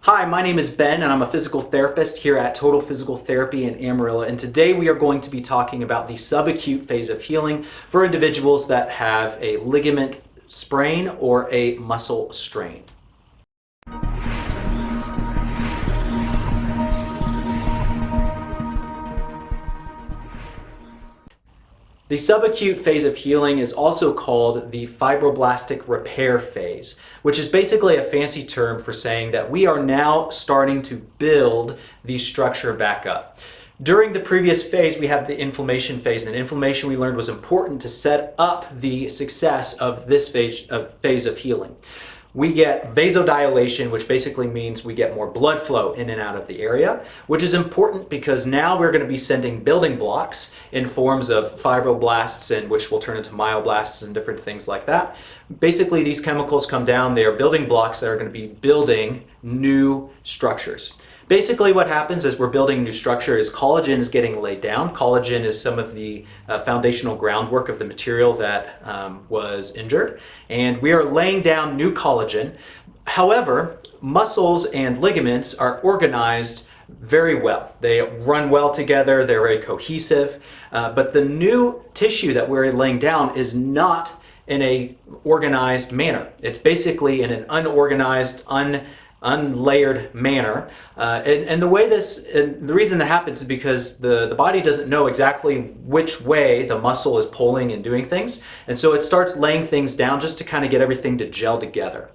Hi, my name is Ben and I'm a physical therapist here at Total Physical Therapy in Amarillo, and today we are going to be talking about the subacute phase of healing for individuals that have a ligament sprain or a muscle strain. The subacute phase of healing is also called the fibroblastic repair phase, which is basically a fancy term for saying that we are now starting to build the structure back up. During the previous phase, we had the inflammation phase, and inflammation we learned was important to set up the success of this phase of healing. We get vasodilation, which basically means we get more blood flow in and out of the area, which is important because now we're going to be sending building blocks in forms of fibroblasts, and which will turn into myoblasts and different things like that. Basically, these chemicals come down, they are building blocks that are going to be building new structures. Basically what happens as we're building new structure is collagen is getting laid down. Collagen is some of the foundational groundwork of the material that was injured, and we are laying down new collagen. However, muscles and ligaments are organized very well. They run well together, they're very cohesive, but the new tissue that we're laying down is not in a organized manner. It's basically in an unorganized, unlayered manner, and the reason that happens is because the body doesn't know exactly which way the muscle is pulling and doing things, and so it starts laying things down just to kind of get everything to gel together.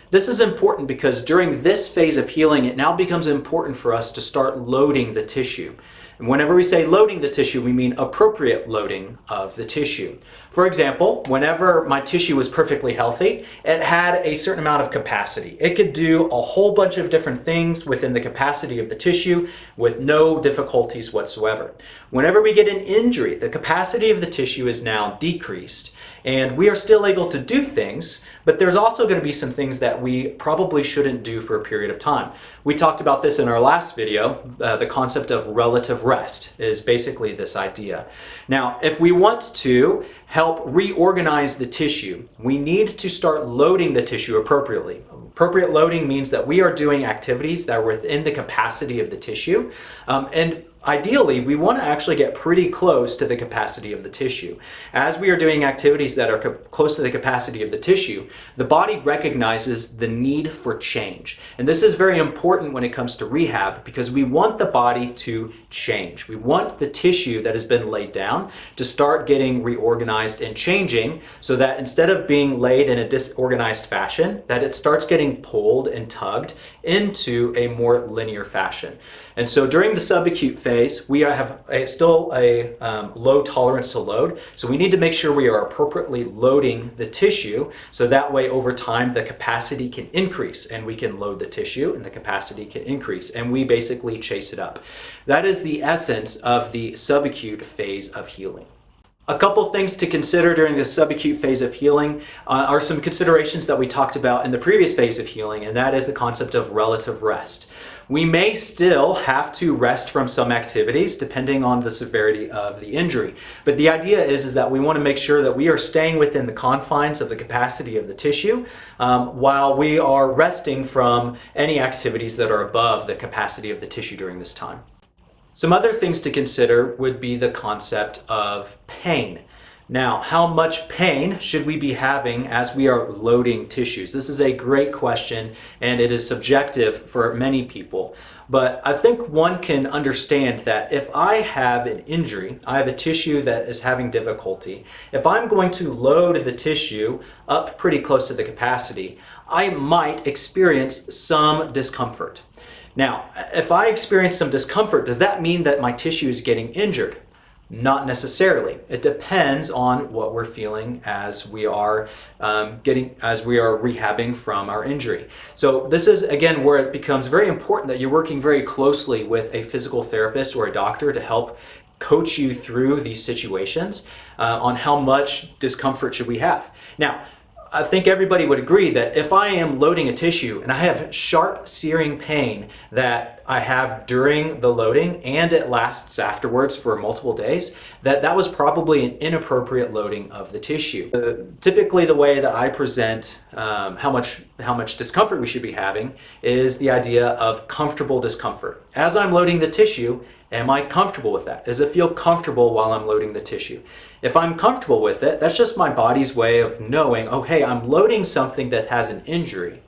This is important because during this phase of healing, it now becomes important for us to start loading the tissue. And whenever we say loading the tissue, we mean appropriate loading of the tissue. For example, whenever my tissue was perfectly healthy, it had a certain amount of capacity. It could do a whole bunch of different things within the capacity of the tissue with no difficulties whatsoever. Whenever we get an injury, the capacity of the tissue is now decreased, and we are still able to do things, but there's also going to be some things that we probably shouldn't do for a period of time. We talked about this in our last video. The concept of relative rest is basically this idea. Now, if we want to help reorganize the tissue, we need to start loading the tissue appropriately. Appropriate loading means that we are doing activities that are within the capacity of the tissue, and ideally, we want to actually get pretty close to the capacity of the tissue. As we are doing activities that are close to the capacity of the tissue, the body recognizes the need for change. And this is very important when it comes to rehab because we want the body to change. We want the tissue that has been laid down to start getting reorganized and changing so that instead of being laid in a disorganized fashion, that it starts getting pulled and tugged into a more linear fashion. And so during the subacute phase, we have still a low tolerance to load. So we need to make sure we are appropriately loading the tissue so that way over time the capacity can increase and we can load the tissue and the capacity can increase and we basically chase it up. That is the essence of the subacute phase of healing. A couple things to consider during the subacute phase of healing are some considerations that we talked about in the previous phase of healing, and that is the concept of relative rest. We may still have to rest from some activities depending on the severity of the injury, but the idea is that we want to make sure that we are staying within the confines of the capacity of the tissue while we are resting from any activities that are above the capacity of the tissue during this time. Some other things to consider would be the concept of pain. Now, how much pain should we be having as we are loading tissues? This is a great question, and it is subjective for many people. But I think one can understand that if I have an injury, I have a tissue that is having difficulty, if I'm going to load the tissue up pretty close to the capacity, I might experience some discomfort. Now, if I experience some discomfort, does that mean that my tissue is getting injured? Not necessarily. It depends on what we're feeling as we are rehabbing from our injury. So this is again where it becomes very important that you're working very closely with a physical therapist or a doctor to help coach you through these situations on how much discomfort should we have. Now, I think everybody would agree that if I am loading a tissue and I have sharp searing pain that I have during the loading and it lasts afterwards for multiple days, that was probably an inappropriate loading of the tissue. Typically the way that I present how much discomfort we should be having is the idea of comfortable discomfort. As I'm loading the tissue, am I comfortable with that? Does it feel comfortable while I'm loading the tissue? If I'm comfortable with it, that's just my body's way of knowing, oh, hey, I'm loading something that has an injury,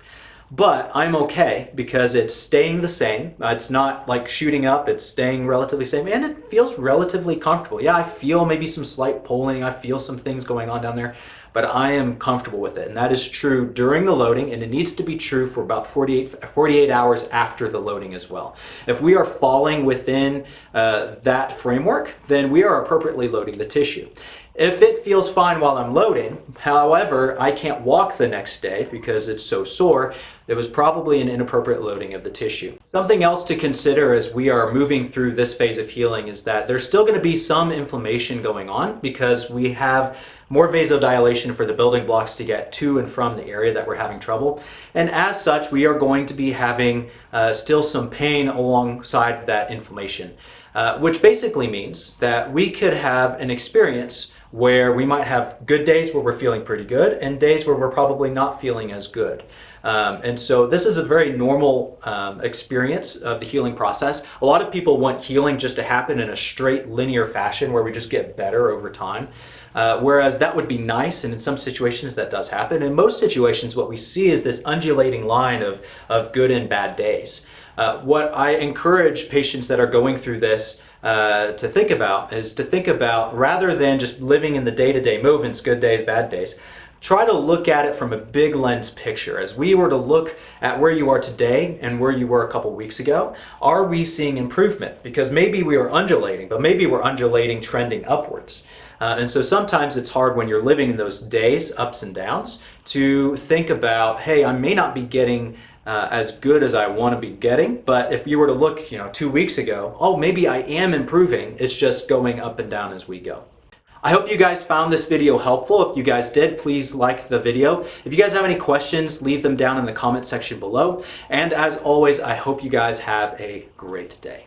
but I'm okay because it's staying the same. It's not like shooting up, it's staying relatively same, and it feels relatively comfortable. Yeah, I feel maybe some slight pulling, I feel some things going on down there, but I am comfortable with it. And that is true during the loading, and it needs to be true for about 48 hours after the loading as well. If we are falling within that framework, then we are appropriately loading the tissue. If it feels fine while I'm loading, however, I can't walk the next day because it's so sore, there was probably an inappropriate loading of the tissue. Something else to consider as we are moving through this phase of healing is that there's still going to be some inflammation going on because we have more vasodilation for the building blocks to get to and from the area that we're having trouble. And as such, we are going to be having still some pain alongside that inflammation, which basically means that we could have an experience where we might have good days where we're feeling pretty good and days where we're probably not feeling as good. And so this is a very normal experience of the healing process. A lot of people want healing just to happen in a straight linear fashion where we just get better over time. Whereas that would be nice, and in some situations that does happen. In most situations, what we see is this undulating line of good and bad days. What I encourage patients that are going through this to think about is to think about, rather than just living in the day-to-day movements, good days, bad days, try to look at it from a big lens picture. As we were to look at where you are today and where you were a couple weeks ago, are we seeing improvement? Because maybe we are undulating, but maybe we're undulating trending upwards. And so sometimes it's hard when you're living in those days, ups and downs, to think about, hey, I may not be getting as good as I want to be getting, but if you were to look, 2 weeks ago, oh, maybe I am improving. It's just going up and down as we go. I hope you guys found this video helpful. If you guys did, please like the video. If you guys have any questions, leave them down in the comment section below. And as always, I hope you guys have a great day.